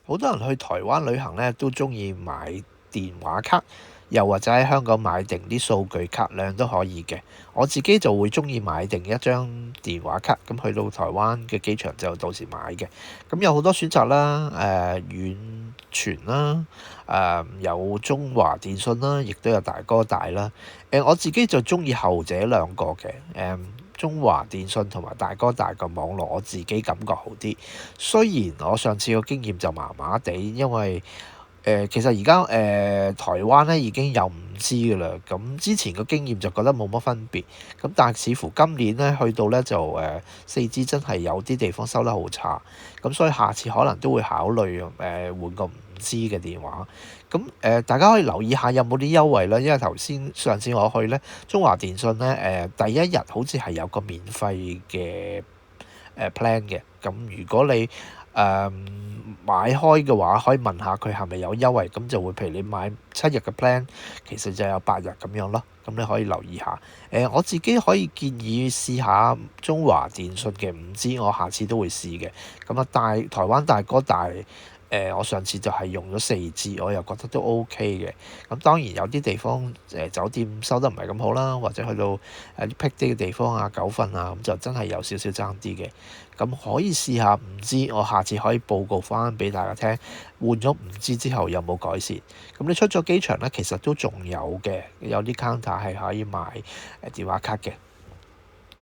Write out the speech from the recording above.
好多人去台灣旅行咧，都中意買電話卡，又或者喺香港買定啲數據卡兩都可以嘅。我自己就會中意買定一張電話卡，咁去到台灣嘅機場就到時買嘅。咁有好多選擇啦，遠傳啦，有中華電信啦，亦都有大哥大啦。我自己就中意後者兩個嘅，中華電信同埋大哥大個網絡，我自己感覺好啲。雖然我上次個經驗就麻麻地，因為其實而家台灣咧已經有5G 㗎啦，咁之前個經驗就覺得冇乜分別，咁但係似乎今年咧去到咧就4G 真係有啲地方收得好差，咁所以下次可能都會考慮換個5G 嘅電話。咁大家可以留意下有冇啲優惠啦，因為上次我去咧中華電信咧第一日好似係有個免費嘅plan 嘅，咁如果你買開嘅話，可以問下佢係咪有優惠，咁就會譬如你買7日嘅 plan，其實就有8日咁樣咯。咁你可以留意下。我自己可以建議試下中華電信嘅5G，我下次都會試嘅。咁啊，台灣大哥大。我上次就係用咗4G，我又覺得都 OK 嘅。咁當然有啲地方酒店收得唔係咁好啦，或者去到啲僻啲嘅地方啊、九份啊，咁就真係有少少爭啲嘅。咁可以試下5G，我下次可以報告翻俾大家聽，換咗5G之後有冇改善。咁你出咗機場咧，其實都仲有嘅，有啲 counter 係可以買電話卡嘅。